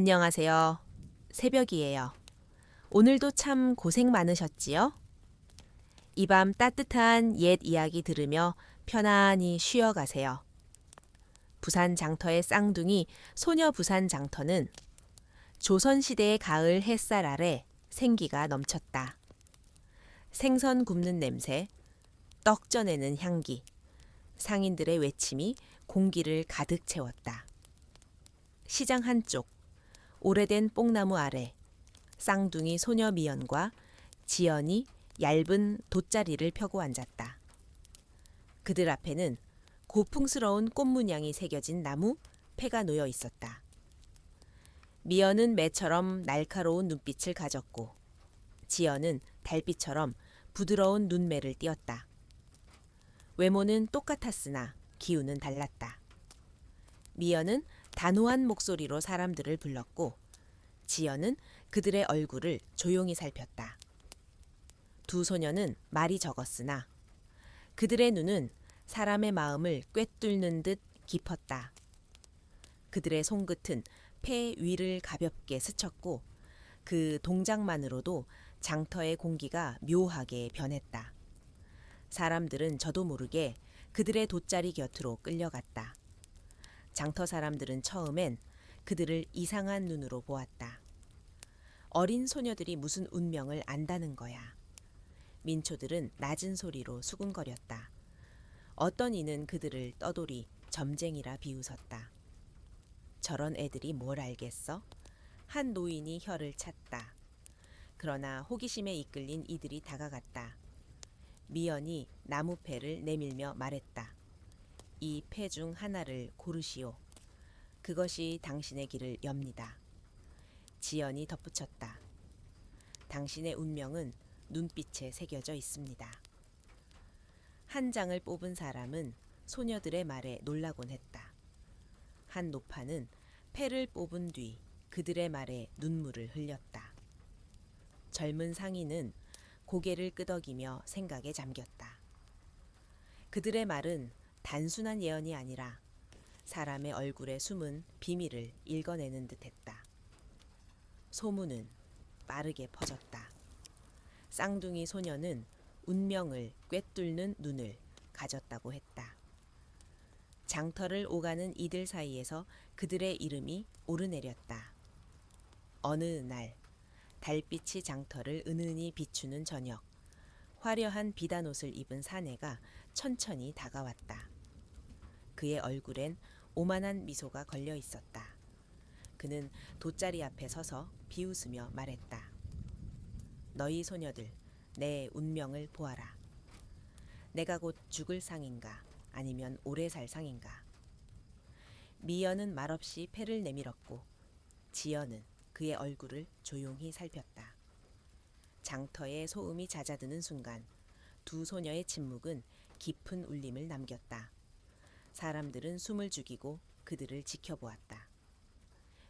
안녕하세요. 새벽이에요. 오늘도 참 고생 많으셨지요? 이 밤 따뜻한 옛 이야기 들으며 편안히 쉬어가세요. 부산 장터의 쌍둥이 소녀 부산 장터는 조선시대의 가을 햇살 아래 생기가 넘쳤다. 생선 굽는 냄새, 떡 전에는 향기, 상인들의 외침이 공기를 가득 채웠다. 시장 한쪽, 오래된 뽕나무 아래 쌍둥이 소녀 미연과 지연이 얇은 돗자리를 펴고 앉았다. 그들 앞에는 고풍스러운 꽃문양이 새겨진 나무 폐가 놓여 있었다. 미연은 매처럼 날카로운 눈빛을 가졌고 지연은 달빛처럼 부드러운 눈매를 띄었다. 외모는 똑같았으나 기운은 달랐다. 미연은 단호한 목소리로 사람들을 불렀고 지연은 그들의 얼굴을 조용히 살폈다. 두 소녀는 말이 적었으나 그들의 눈은 사람의 마음을 꿰뚫는 듯 깊었다. 그들의 손끝은 폐 위를 가볍게 스쳤고 그 동작만으로도 장터의 공기가 묘하게 변했다. 사람들은 저도 모르게 그들의 돗자리 곁으로 끌려갔다. 장터 사람들은 처음엔 그들을 이상한 눈으로 보았다. 어린 소녀들이 무슨 운명을 안다는 거야. 민초들은 낮은 소리로 수군거렸다. 어떤 이는 그들을 떠돌이 점쟁이라 비웃었다. 저런 애들이 뭘 알겠어? 한 노인이 혀를 찼다. 그러나 호기심에 이끌린 이들이 다가갔다. 미연이 나무패를 내밀며 말했다. 이 패 중 하나를 고르시오. 그것이 당신의 길을 엽니다. 지연이 덧붙였다. 당신의 운명은 눈빛에 새겨져 있습니다. 한 장을 뽑은 사람은 소녀들의 말에 놀라곤 했다. 한 노파는 패를 뽑은 뒤 그들의 말에 눈물을 흘렸다. 젊은 상인은 고개를 끄덕이며 생각에 잠겼다. 그들의 말은 단순한 예언이 아니라 사람의 얼굴에 숨은 비밀을 읽어내는 듯했다. 소문은 빠르게 퍼졌다. 쌍둥이 소녀는 운명을 꿰뚫는 눈을 가졌다고 했다. 장터를 오가는 이들 사이에서 그들의 이름이 오르내렸다. 어느 날 달빛이 장터를 은은히 비추는 저녁, 화려한 비단옷을 입은 사내가 천천히 다가왔다. 그의 얼굴엔 오만한 미소가 걸려 있었다. 그는 돗자리 앞에 서서 비웃으며 말했다. 너희 소녀들, 내 운명을 보아라. 내가 곧 죽을 상인가 아니면 오래 살 상인가. 미연은 말없이 패를 내밀었고 지연은 그의 얼굴을 조용히 살폈다. 장터에 소음이 잦아드는 순간 두 소녀의 침묵은 깊은 울림을 남겼다. 사람들은 숨을 죽이고 그들을 지켜보았다.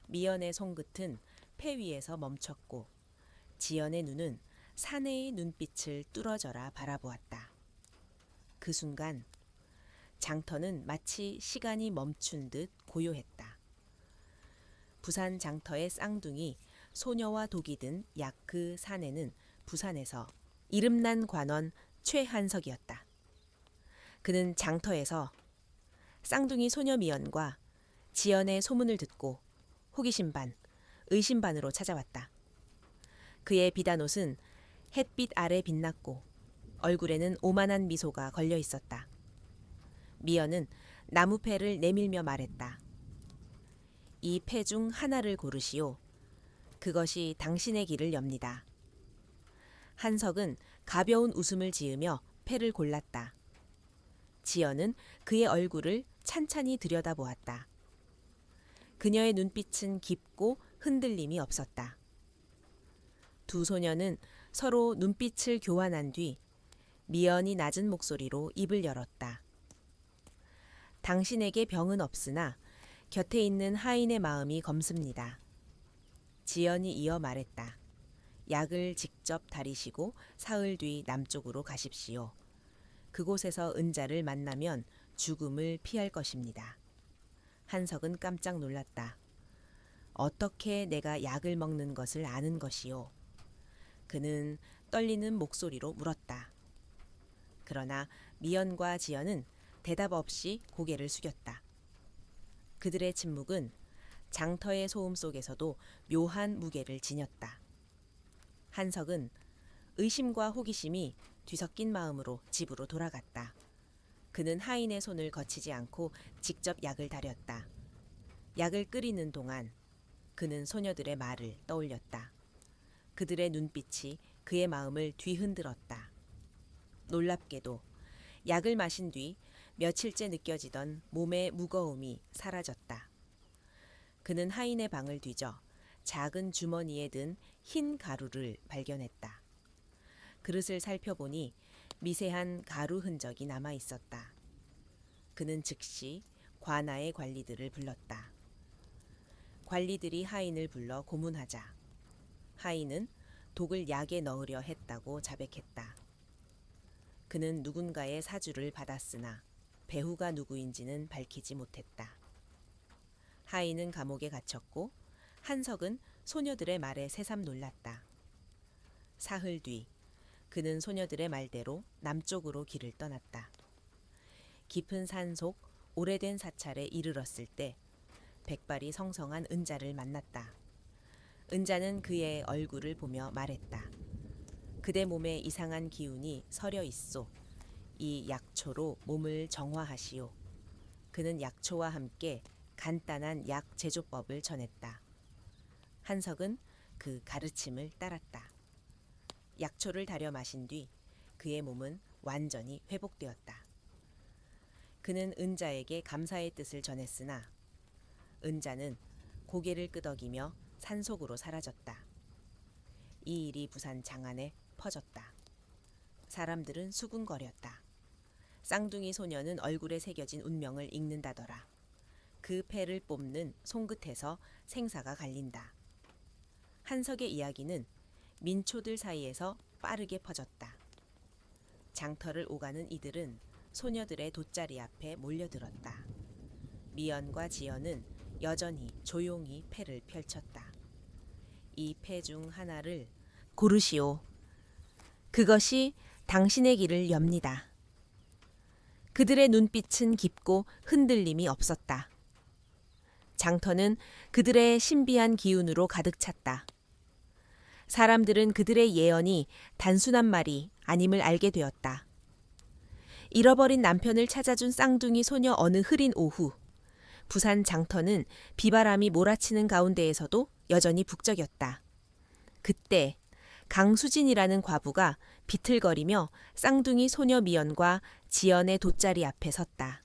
미연의 손끝은 폐 위에서 멈췄고 지연의 눈은 사내의 눈빛을 뚫어져라 바라보았다. 그 순간 장터는 마치 시간이 멈춘 듯 고요했다. 부산 장터의 쌍둥이 소녀와 독이 든 약 그 사내는 부산에서 이름난 관원 최한석이었다. 그는 장터에서 쌍둥이 소녀 미연과 지연의 소문을 듣고 호기심 반, 의심 반으로 찾아왔다. 그의 비단옷은 햇빛 아래 빛났고 얼굴에는 오만한 미소가 걸려 있었다. 미연은 나무패를 내밀며 말했다. 이 패 중 하나를 고르시오. 그것이 당신의 길을 엽니다. 한석은 가벼운 웃음을 지으며 패를 골랐다. 지연은 그의 얼굴을 찬찬히 들여다보았다. 그녀의 눈빛은 깊고 흔들림이 없었다. 두 소녀는 서로 눈빛을 교환한 뒤 미연이 낮은 목소리로 입을 열었다. 당신에게 병은 없으나 곁에 있는 하인의 마음이 검습니다. 지연이 이어 말했다. 약을 직접 다리시고 사흘 뒤 남쪽으로 가십시오. 그곳에서 은자를 만나면 죽음을 피할 것입니다. 한석은 깜짝 놀랐다. 어떻게 내가 약을 먹는 것을 아는 것이요? 그는 떨리는 목소리로 물었다. 그러나 미연과 지연은 대답 없이 고개를 숙였다. 그들의 침묵은 장터의 소음 속에서도 묘한 무게를 지녔다. 한석은 의심과 호기심이 뒤섞인 마음으로 집으로 돌아갔다. 그는 하인의 손을 거치지 않고 직접 약을 다렸다. 약을 끓이는 동안 그는 소녀들의 말을 떠올렸다. 그들의 눈빛이 그의 마음을 뒤흔들었다. 놀랍게도 약을 마신 뒤 며칠째 느껴지던 몸의 무거움이 사라졌다. 그는 하인의 방을 뒤져 작은 주머니에 든 흰 가루를 발견했다. 그릇을 살펴보니 미세한 가루 흔적이 남아 있었다. 그는 즉시 관아의 관리들을 불렀다. 관리들이 하인을 불러 고문하자 하인은 독을 약에 넣으려 했다고 자백했다. 그는 누군가의 사주를 받았으나 배후가 누구인지는 밝히지 못했다. 하인은 감옥에 갇혔고 한석은 소녀들의 말에 새삼 놀랐다. 사흘 뒤 그는 소녀들의 말대로 남쪽으로 길을 떠났다. 깊은 산속 오래된 사찰에 이르렀을 때 백발이 성성한 은자를 만났다. 은자는 그의 얼굴을 보며 말했다. 그대 몸에 이상한 기운이 서려 있소. 이 약초로 몸을 정화하시오. 그는 약초와 함께 간단한 약 제조법을 전했다. 한석은 그 가르침을 따랐다. 약초를 달여 마신 뒤 그의 몸은 완전히 회복되었다. 그는 은자에게 감사의 뜻을 전했으나 은자는 고개를 끄덕이며 산속으로 사라졌다. 이 일이 부산 장안에 퍼졌다. 사람들은 수군거렸다. 쌍둥이 소녀는 얼굴에 새겨진 운명을 읽는다더라. 그 패를 뽑는 손끝에서 생사가 갈린다. 한석의 이야기는 민초들 사이에서 빠르게 퍼졌다. 장터를 오가는 이들은 소녀들의 돗자리 앞에 몰려들었다. 미연과 지연은 여전히 조용히 패를 펼쳤다. 이 패 중 하나를 고르시오. 그것이 당신의 길을 엽니다. 그들의 눈빛은 깊고 흔들림이 없었다. 장터는 그들의 신비한 기운으로 가득 찼다. 사람들은 그들의 예언이 단순한 말이 아님을 알게 되었다. 잃어버린 남편을 찾아준 쌍둥이 소녀 어느 흐린 오후, 부산 장터는 비바람이 몰아치는 가운데에서도 여전히 북적였다. 그때 강수진이라는 과부가 비틀거리며 쌍둥이 소녀 미연과 지연의 돗자리 앞에 섰다.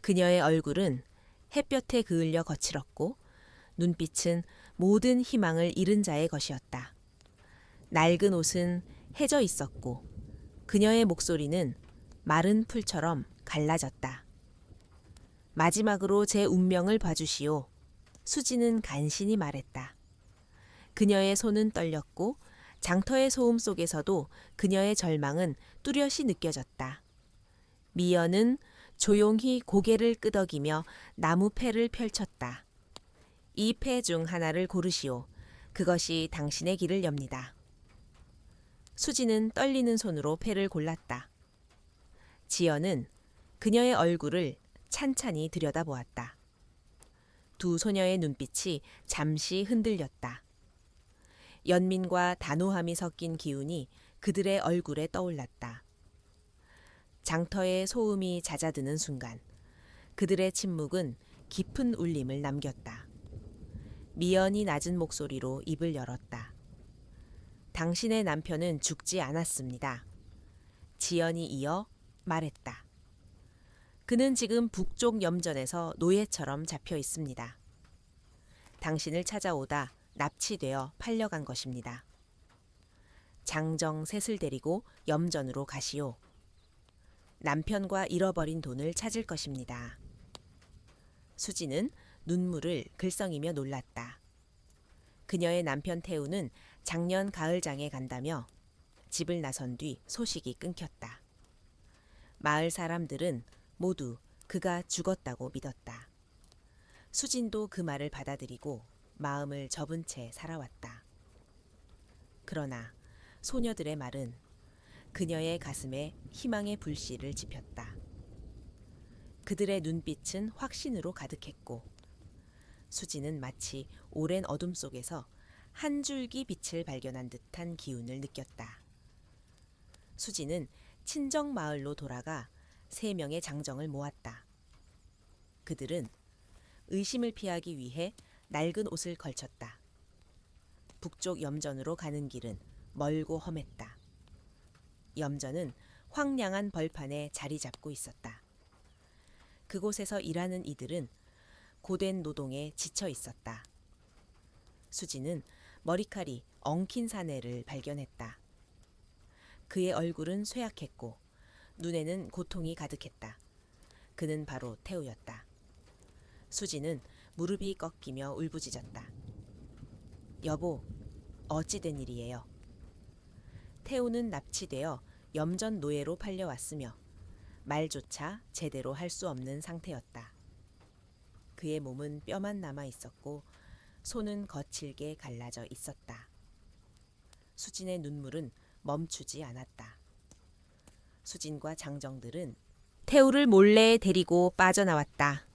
그녀의 얼굴은 햇볕에 그을려 거칠었고 눈빛은 모든 희망을 잃은 자의 것이었다. 낡은 옷은 해져 있었고 그녀의 목소리는 마른 풀처럼 갈라졌다. 마지막으로 제 운명을 봐주시오. 수지는 간신히 말했다. 그녀의 손은 떨렸고 장터의 소음 속에서도 그녀의 절망은 뚜렷이 느껴졌다. 미연은 조용히 고개를 끄덕이며 나무 패를 펼쳤다. 이 패 중 하나를 고르시오. 그것이 당신의 길을 엽니다. 수지는 떨리는 손으로 패를 골랐다. 지연은 그녀의 얼굴을 찬찬히 들여다보았다. 두 소녀의 눈빛이 잠시 흔들렸다. 연민과 단호함이 섞인 기운이 그들의 얼굴에 떠올랐다. 장터의 소음이 잦아드는 순간 그들의 침묵은 깊은 울림을 남겼다. 미연이 낮은 목소리로 입을 열었다. 당신의 남편은 죽지 않았습니다. 지연이 이어 말했다. 그는 지금 북쪽 염전에서 노예처럼 잡혀 있습니다. 당신을 찾아오다 납치되어 팔려간 것입니다. 장정 셋을 데리고 염전으로 가시오. 남편과 잃어버린 돈을 찾을 것입니다. 수지는 눈물을 글썽이며 놀랐다. 그녀의 남편 태우는 작년 가을장에 간다며 집을 나선 뒤 소식이 끊겼다. 마을 사람들은 모두 그가 죽었다고 믿었다. 수진도 그 말을 받아들이고 마음을 접은 채 살아왔다. 그러나 소녀들의 말은 그녀의 가슴에 희망의 불씨를 지폈다. 그들의 눈빛은 확신으로 가득했고 수지는 마치 오랜 어둠 속에서 한 줄기 빛을 발견한 듯한 기운을 느꼈다. 수지는 친정 마을로 돌아가 3명의 장정을 모았다. 그들은 의심을 피하기 위해 낡은 옷을 걸쳤다. 북쪽 염전으로 가는 길은 멀고 험했다. 염전은 황량한 벌판에 자리 잡고 있었다. 그곳에서 일하는 이들은 고된 노동에 지쳐 있었다. 수지는 머리칼이 엉킨 사내를 발견했다. 그의 얼굴은 쇠약했고 눈에는 고통이 가득했다. 그는 바로 태우였다. 수지는 무릎이 꺾이며 울부짖었다. 여보, 어찌 된 일이에요? 태우는 납치되어 염전 노예로 팔려왔으며 말조차 제대로 할 수 없는 상태였다. 그의 몸은 뼈만 남아 있었고 손은 거칠게 갈라져 있었다. 수진의 눈물은 멈추지 않았다. 수진과 장정들은 태우를 몰래 데리고 빠져나왔다.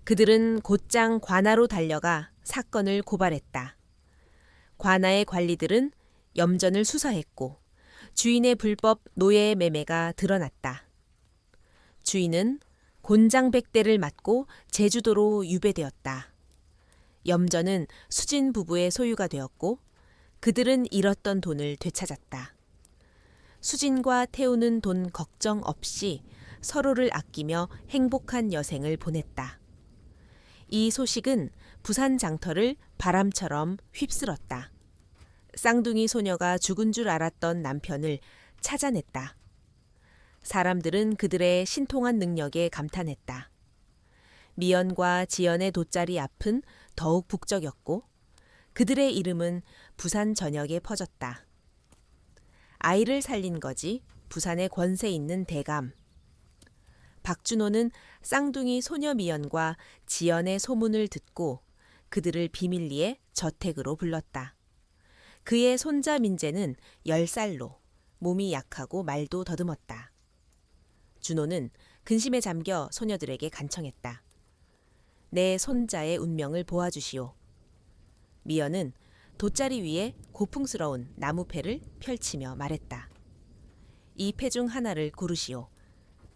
그들은 곧장 관아로 달려가 사건을 고발했다. 관아의 관리들은 염전을 수사했고 주인의 불법 노예 매매가 드러났다. 주인은 곤장백대를 맞고 제주도로 유배되었다. 염전은 수진 부부의 소유가 되었고 그들은 잃었던 돈을 되찾았다. 수진과 태우는 돈 걱정 없이 서로를 아끼며 행복한 여생을 보냈다. 이 소식은 부산 장터를 바람처럼 휩쓸었다. 쌍둥이 소녀가 죽은 줄 알았던 남편을 찾아냈다. 사람들은 그들의 신통한 능력에 감탄했다. 미연과 지연의 돗자리 앞은 더욱 북적였고 그들의 이름은 부산 전역에 퍼졌다. 아이를 살린 거지 부산의 권세 있는 대감. 박준호는 쌍둥이 소녀 미연과 지연의 소문을 듣고 그들을 비밀리에 저택으로 불렀다. 그의 손자 민재는 10살로 몸이 약하고 말도 더듬었다. 준호는 근심에 잠겨 소녀들에게 간청했다. 내 손자의 운명을 보아주시오. 미연은 돗자리 위에 고풍스러운 나무패를 펼치며 말했다. 이 패 중 하나를 고르시오.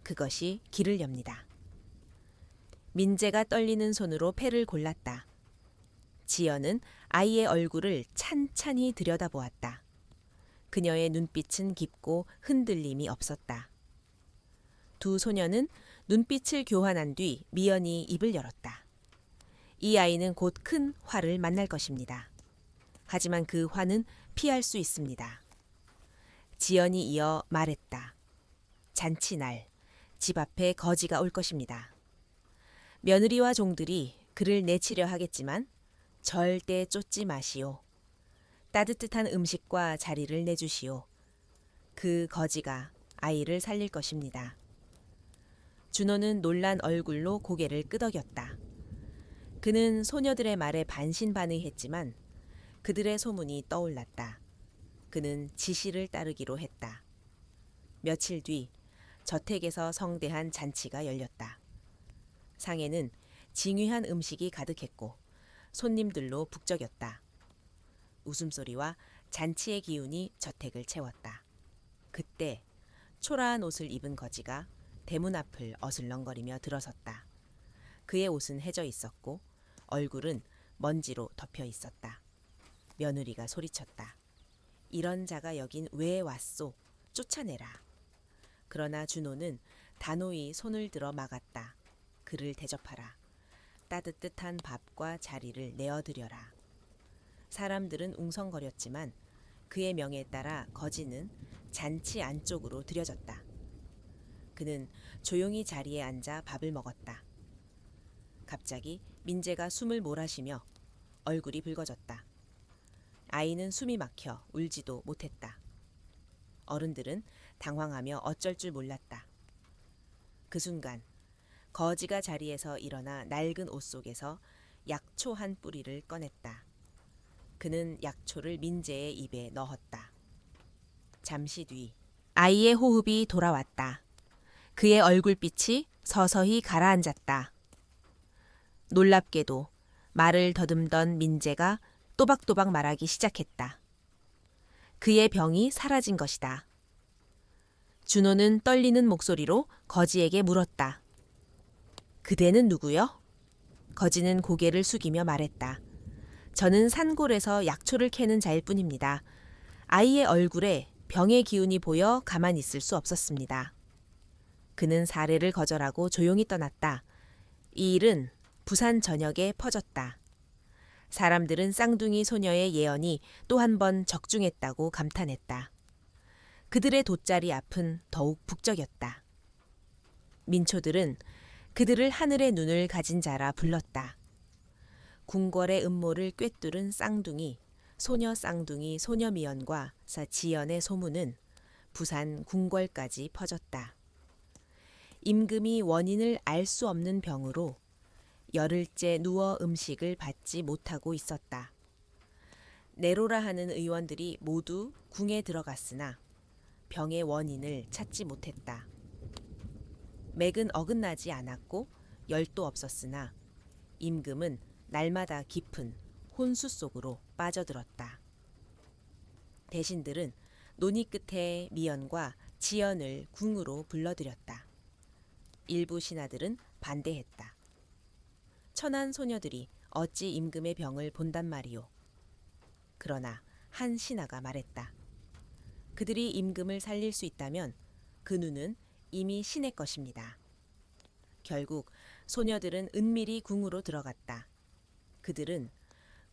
그것이 길을 엽니다. 민재가 떨리는 손으로 패를 골랐다. 지연은 아이의 얼굴을 찬찬히 들여다보았다. 그녀의 눈빛은 깊고 흔들림이 없었다. 두 소녀는 눈빛을 교환한 뒤 미연이 입을 열었다. 이 아이는 곧 큰 화를 만날 것입니다. 하지만 그 화는 피할 수 있습니다. 지연이 이어 말했다. 잔치날 집 앞에 거지가 올 것입니다. 며느리와 종들이 그를 내치려 하겠지만 절대 쫓지 마시오. 따뜻한 음식과 자리를 내주시오. 그 거지가 아이를 살릴 것입니다. 준호는 놀란 얼굴로 고개를 끄덕였다. 그는 소녀들의 말에 반신반의했지만 그들의 소문이 떠올랐다. 그는 지시를 따르기로 했다. 며칠 뒤 저택에서 성대한 잔치가 열렸다. 상에는 징휘한 음식이 가득했고 손님들로 북적였다. 웃음소리와 잔치의 기운이 저택을 채웠다. 그때 초라한 옷을 입은 거지가 대문 앞을 어슬렁거리며 들어섰다. 그의 옷은 해져 있었고 얼굴은 먼지로 덮여 있었다. 며느리가 소리쳤다. 이런 자가 여긴 왜 왔소? 쫓아내라. 그러나 준호는 단호히 손을 들어 막았다. 그를 대접하라. 따뜻한 밥과 자리를 내어드려라. 사람들은 웅성거렸지만 그의 명에 따라 거지는 잔치 안쪽으로 들여졌다. 그는 조용히 자리에 앉아 밥을 먹었다. 갑자기 민재가 숨을 몰아쉬며 얼굴이 붉어졌다. 아이는 숨이 막혀 울지도 못했다. 어른들은 당황하며 어쩔 줄 몰랐다. 그 순간 거지가 자리에서 일어나 낡은 옷 속에서 약초 한 뿌리를 꺼냈다. 그는 약초를 민재의 입에 넣었다. 잠시 뒤 아이의 호흡이 돌아왔다. 그의 얼굴빛이 서서히 가라앉았다. 놀랍게도 말을 더듬던 민재가 또박또박 말하기 시작했다. 그의 병이 사라진 것이다. 준호는 떨리는 목소리로 거지에게 물었다. 그대는 누구요? 거지는 고개를 숙이며 말했다. 저는 산골에서 약초를 캐는 자일 뿐입니다. 아이의 얼굴에 병의 기운이 보여 가만히 있을 수 없었습니다. 그는 사례를 거절하고 조용히 떠났다. 이 일은 부산 전역에 퍼졌다. 사람들은 쌍둥이 소녀의 예언이 또 한 번 적중했다고 감탄했다. 그들의 돗자리 앞은 더욱 북적였다. 민초들은 그들을 하늘의 눈을 가진 자라 불렀다. 궁궐의 음모를 꿰뚫은 쌍둥이, 소녀 쌍둥이 소녀미연과 지연의 소문은 부산 궁궐까지 퍼졌다. 임금이 원인을 알 수 없는 병으로 열흘째 누워 음식을 받지 못하고 있었다. 내로라 하는 의원들이 모두 궁에 들어갔으나 병의 원인을 찾지 못했다. 맥은 어긋나지 않았고 열도 없었으나 임금은 날마다 깊은 혼수 속으로 빠져들었다. 대신들은 논의 끝에 미연과 지연을 궁으로 불러들였다. 일부 신하들은 반대했다. 천한 소녀들이 어찌 임금의 병을 본단 말이오. 그러나 한 신하가 말했다. 그들이 임금을 살릴 수 있다면 그 눈은 이미 신의 것입니다. 결국 소녀들은 은밀히 궁으로 들어갔다. 그들은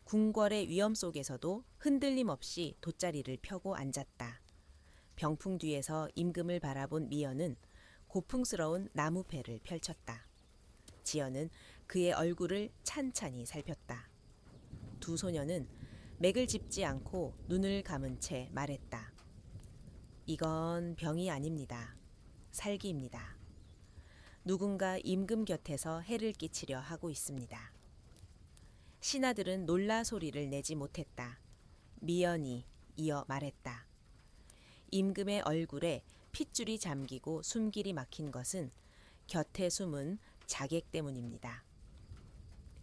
궁궐의 위험 속에서도 흔들림 없이 돗자리를 펴고 앉았다. 병풍 뒤에서 임금을 바라본 미연은 고풍스러운 나무패를 펼쳤다. 지연은 그의 얼굴을 찬찬히 살폈다. 두 소녀는 맥을 짚지 않고 눈을 감은 채 말했다. 이건 병이 아닙니다. 살기입니다. 누군가 임금 곁에서 해를 끼치려 하고 있습니다. 신하들은 놀라 소리를 내지 못했다. 미연이 이어 말했다. 임금의 얼굴에 핏줄이 잠기고 숨길이 막힌 것은 곁에 숨은 자객 때문입니다.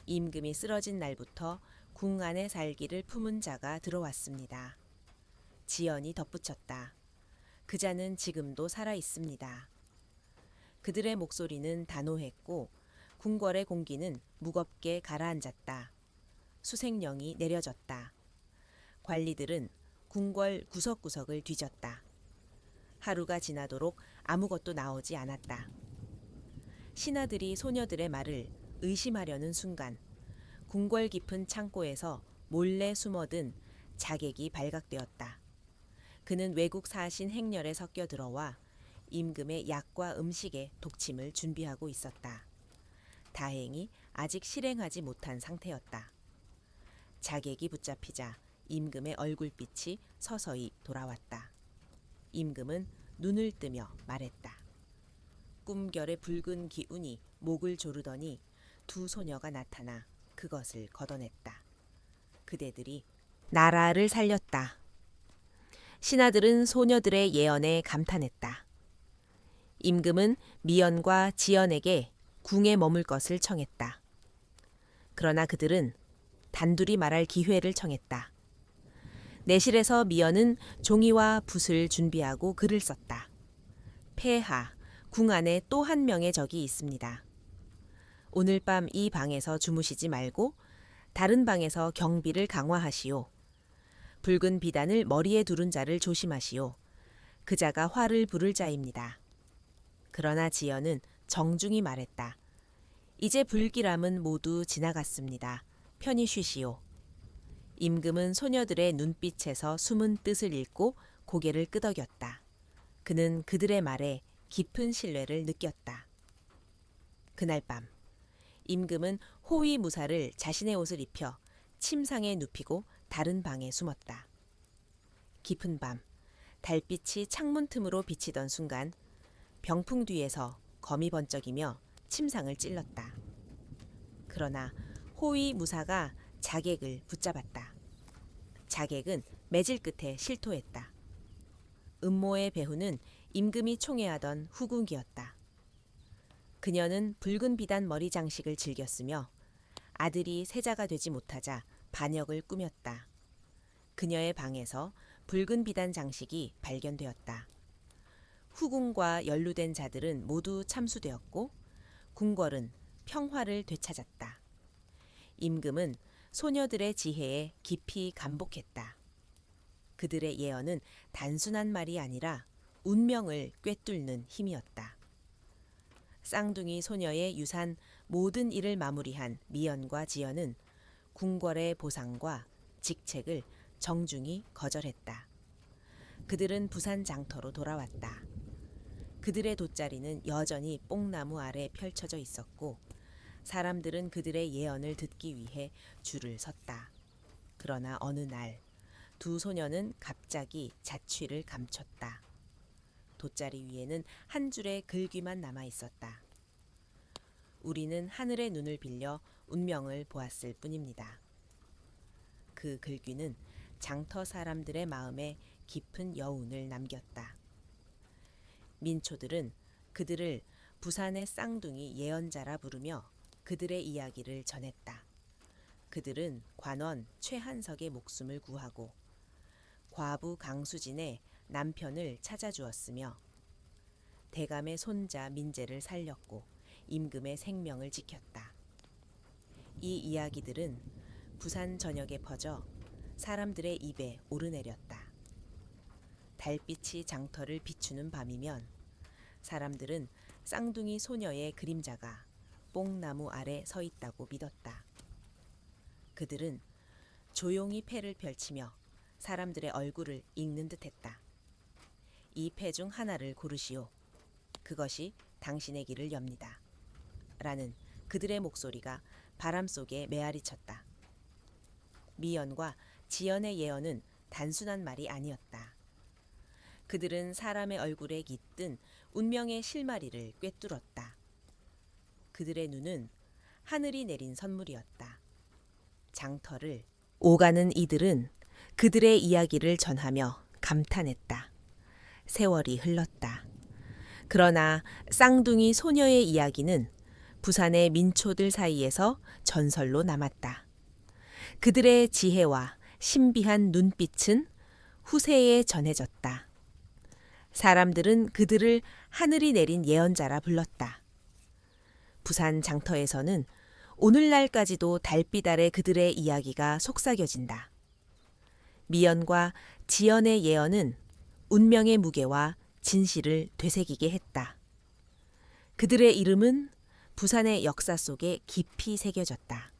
임금이 쓰러진 날부터 궁 안에 살기를 품은 자가 들어왔습니다. 지연이 덧붙였다. 그 자는 지금도 살아 있습니다. 그들의 목소리는 단호했고 궁궐의 공기는 무겁게 가라앉았다. 수색령이 내려졌다. 관리들은 궁궐 구석구석을 뒤졌다. 하루가 지나도록 아무것도 나오지 않았다. 신하들이 소녀들의 말을 의심하려는 순간 궁궐 깊은 창고에서 몰래 숨어든 자객이 발각되었다. 그는 외국 사신 행렬에 섞여 들어와 임금의 약과 음식에 독침을 준비하고 있었다. 다행히 아직 실행하지 못한 상태였다. 자객이 붙잡히자 임금의 얼굴빛이 서서히 돌아왔다. 임금은 눈을 뜨며 말했다. 꿈결의 붉은 기운이 목을 조르더니 두 소녀가 나타나 그것을 걷어냈다. 그대들이 나라를 살렸다. 신하들은 소녀들의 예언에 감탄했다. 임금은 미연과 지연에게 궁에 머물 것을 청했다. 그러나 그들은 단둘이 말할 기회를 청했다. 내실에서 미연은 종이와 붓을 준비하고 글을 썼다. 폐하, 궁 안에 또 한 명의 적이 있습니다. 오늘 밤 이 방에서 주무시지 말고 다른 방에서 경비를 강화하시오. 붉은 비단을 머리에 두른 자를 조심하시오. 그 자가 화를 부를 자입니다. 그러나 지연은 정중히 말했다. 이제 불길함은 모두 지나갔습니다. 편히 쉬시오. 임금은 소녀들의 눈빛에서 숨은 뜻을 읽고 고개를 끄덕였다. 그는 그들의 말에 깊은 신뢰를 느꼈다. 그날 밤 임금은 호위무사를 자신의 옷을 입혀 침상에 눕히고 다른 방에 숨었다. 깊은 밤 달빛이 창문 틈으로 비치던 순간 병풍 뒤에서 검이 번쩍이며 침상을 찔렀다. 그러나 호위 무사가 자객을 붙잡았다. 자객은 매질 끝에 실토했다. 음모의 배후는 임금이 총애하던 후궁이었다. 그녀는 붉은 비단 머리 장식을 즐겼으며 아들이 세자가 되지 못하자 반역을 꾸몄다. 그녀의 방에서 붉은 비단 장식이 발견되었다. 후궁과 연루된 자들은 모두 참수되었고 궁궐은 평화를 되찾았다. 임금은 소녀들의 지혜에 깊이 감복했다. 그들의 예언은 단순한 말이 아니라 운명을 꿰뚫는 힘이었다. 쌍둥이 소녀의 유산 모든 일을 마무리한 미연과 지연은 궁궐의 보상과 직책을 정중히 거절했다. 그들은 부산 장터로 돌아왔다. 그들의 돗자리는 여전히 뽕나무 아래 펼쳐져 있었고 사람들은 그들의 예언을 듣기 위해 줄을 섰다. 그러나 어느 날 두 소녀는 갑자기 자취를 감췄다. 돗자리 위에는 한 줄의 글귀만 남아 있었다. 우리는 하늘의 눈을 빌려 운명을 보았을 뿐입니다. 그 글귀는 장터 사람들의 마음에 깊은 여운을 남겼다. 민초들은 그들을 부산의 쌍둥이 예언자라 부르며 그들의 이야기를 전했다. 그들은 관원 최한석의 목숨을 구하고 과부 강수진의 남편을 찾아주었으며 대감의 손자 민재를 살렸고 임금의 생명을 지켰다. 이 이야기들은 부산 전역에 퍼져 사람들의 입에 오르내렸다. 달빛이 장터를 비추는 밤이면 사람들은 쌍둥이 소녀의 그림자가 뽕나무 아래 서 있다고 믿었다. 그들은 조용히 패를 펼치며 사람들의 얼굴을 읽는 듯했다. 이 패 중 하나를 고르시오. 그것이 당신의 길을 엽니다. 라는 그들의 목소리가 바람 속에 메아리쳤다. 미연과 지연의 예언은 단순한 말이 아니었다. 그들은 사람의 얼굴에 깃든 운명의 실마리를 꿰뚫었다. 그들의 눈은 하늘이 내린 선물이었다. 장터를 오가는 이들은 그들의 이야기를 전하며 감탄했다. 세월이 흘렀다. 그러나 쌍둥이 소녀의 이야기는 부산의 민초들 사이에서 전설로 남았다. 그들의 지혜와 신비한 눈빛은 후세에 전해졌다. 사람들은 그들을 하늘이 내린 예언자라 불렀다. 부산 장터에서는 오늘날까지도 달빛 아래 그들의 이야기가 속삭여진다. 미연과 지연의 예언은 운명의 무게와 진실을 되새기게 했다. 그들의 이름은 부산의 역사 속에 깊이 새겨졌다.